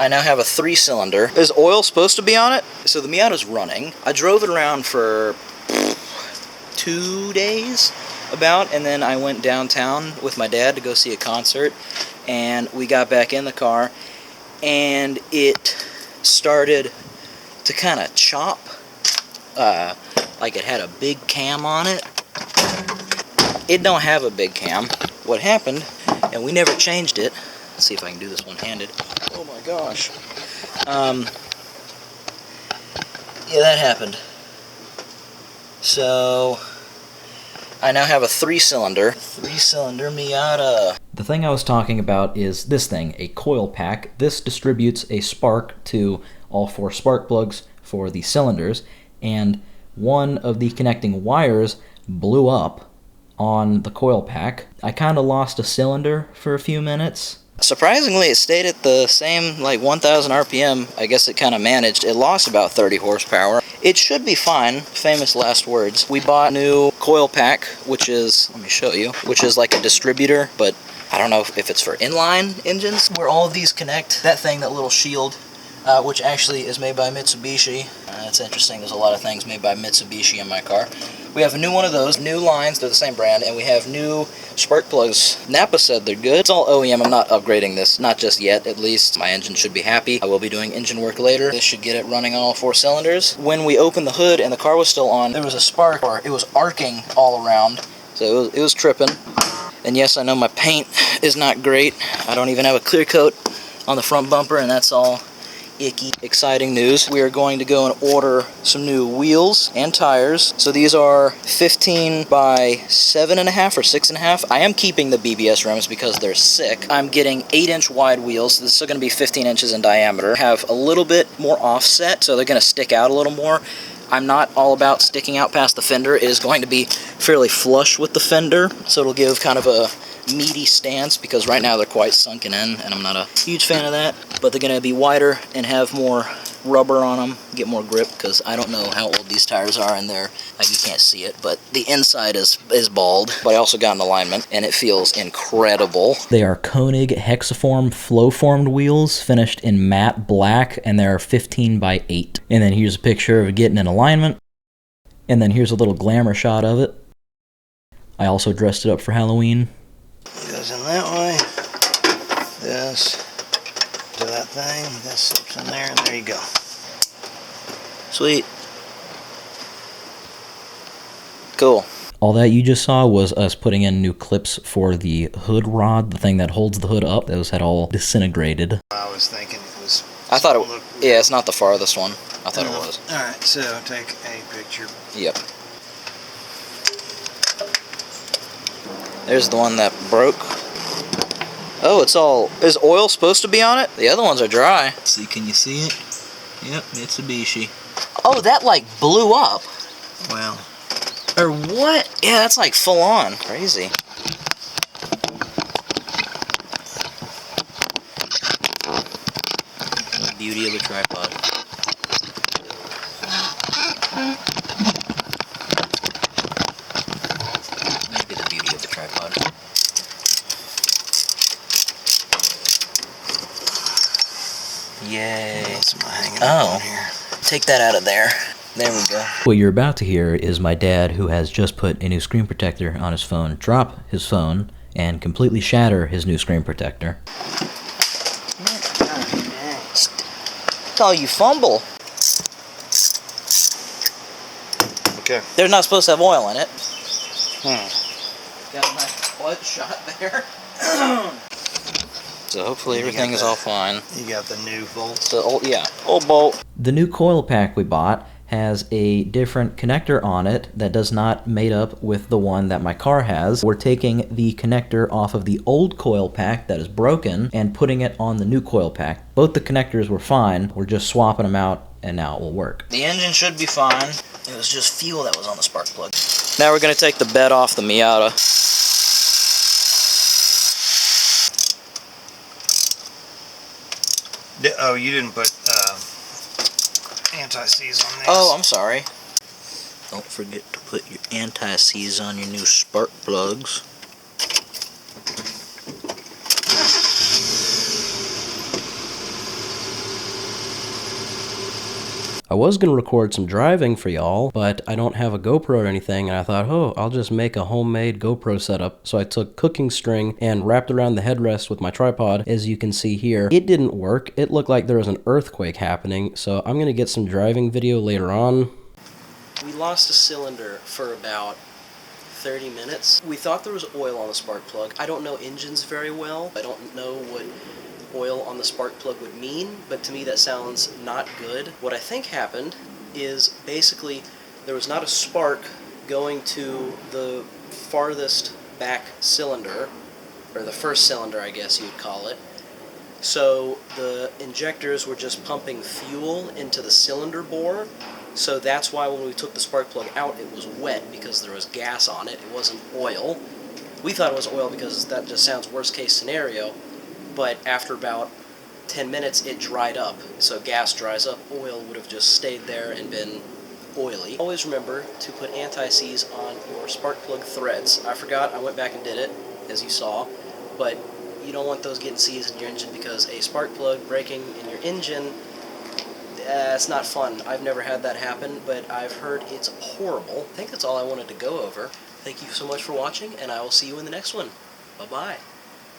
I now have a 3-cylinder. Is oil supposed to be on it? So the Miata's running. I drove it around for 2 days about, and then I went downtown with my dad to go see a concert, and we got back in the car, and it started to kind of chop, like it had a big cam on it. It don't have a big cam. What happened, and we never changed it. Let's see if I can do this one-handed. Oh my gosh. Yeah, that happened. So I now have a 3-cylinder Miata. The thing I was talking about is this thing, a coil pack. This distributes a spark to all 4 spark plugs for the cylinders, and one of the connecting wires blew up on the coil pack. I kind of lost a cylinder for a few minutes. Surprisingly, it stayed at the same, like, 1,000 RPM. I guess it kind of managed. It lost about 30 horsepower. It should be fine. Famous last words. We bought a new coil pack, which is, let me show you, which is like a distributor, but I don't know if it's for inline engines, where all of these connect. That thing, that little shield, which actually is made by Mitsubishi. It's interesting, there's a lot of things made by Mitsubishi in my car. We have a new one of those, new lines, they're the same brand, and we have new spark plugs. Napa said they're good. It's all OEM, I'm not upgrading this, not just yet at least. My engine should be happy. I will be doing engine work later. This should get it running on all 4 cylinders. When we opened the hood and the car was still on, there was a spark, or it was arcing all around, so it was tripping. And yes, I know my paint is not great. I don't even have a clear coat on the front bumper, and that's all icky. Exciting news. We are going to go and order some new wheels and tires. So these are 15 by 7.5 or 6.5. I am keeping the BBS rims because they're sick. I'm getting 8-inch wide wheels. This is going to be 15 inches in diameter. Have a little bit more offset, so they're going to stick out a little more. I'm not all about sticking out past the fender. It is going to be fairly flush with the fender, so it'll give kind of a meaty stance, because right now they're quite sunken in, and I'm not a huge fan of that. But they're going to be wider and have more rubber on them, get more grip, because I don't know how old these tires are, and they're, like, you can't see it, but the inside is bald. But I also got an alignment, and it feels incredible. They are Koenig hexaform flow-formed wheels, finished in matte black, and they're 15 by 8. And then here's a picture of getting an alignment, and then here's a little glamour shot of it. I also dressed it up for Halloween. Goes in that way, this to that thing, this slips in there, and there you go. Sweet. Cool. All that you just saw was us putting in new clips for the hood rod, the thing that holds the hood up. Those had all disintegrated. I was thinking it was... I thought it... Yeah, it's not the farthest one. I thought it was. Alright, so take a picture. Yep. There's the one that broke. Oh, it's all... Is oil supposed to be on it? The other ones are dry. Let's see, can you see it? Yep, Mitsubishi. Oh, that like blew up. Well. Or what? Yeah, that's like full on. Crazy. Beauty of the tripod. Maybe the beauty of the tripod. Yay. Oh, take that out of there. There we go. What you're about to hear is my dad, who has just put a new screen protector on his phone, drop his phone and completely shatter his new screen protector. That's all you fumble. Okay. They're not supposed to have oil in it. Got a nice blood shot there. So hopefully everything is all fine. You got the new bolt? The old, yeah, old bolt. The new coil pack we bought has a different connector on it that does not mate up with the one that my car has. We're taking the connector off of the old coil pack that is broken and putting it on the new coil pack. Both the connectors were fine. We're just swapping them out, and now it will work. The engine should be fine. It was just fuel that was on the spark plug. Now we're going to take the bed off the Miata. Oh, you didn't put anti-seize on this. Oh, I'm sorry. Don't forget to put your anti-seize on your new spark plugs. I was going to record some driving for y'all, but I don't have a GoPro or anything, and I thought, oh, I'll just make a homemade GoPro setup. So I took cooking string and wrapped around the headrest with my tripod, as you can see here. It didn't work. It looked like there was an earthquake happening, so I'm going to get some driving video later on. We lost a cylinder for about 30 minutes. We thought there was oil on the spark plug. I don't know engines very well. I don't know what oil on the spark plug would mean, but to me that sounds not good. What I think happened is basically there was not a spark going to the farthest back cylinder, or the first cylinder I guess you'd call it. So the injectors were just pumping fuel into the cylinder bore. So that's why when we took the spark plug out, it was wet because there was gas on it. It wasn't oil. We thought it was oil because that just sounds worst case scenario. But after about 10 minutes, it dried up. So gas dries up, oil would have just stayed there and been oily. Always remember to put anti-seize on your spark plug threads. I forgot, I went back and did it, as you saw. But you don't want those getting seized in your engine because a spark plug breaking in your engine, it's not fun. I've never had that happen, but I've heard it's horrible. I think that's all I wanted to go over. Thank you so much for watching, and I will see you in the next one. Bye-bye.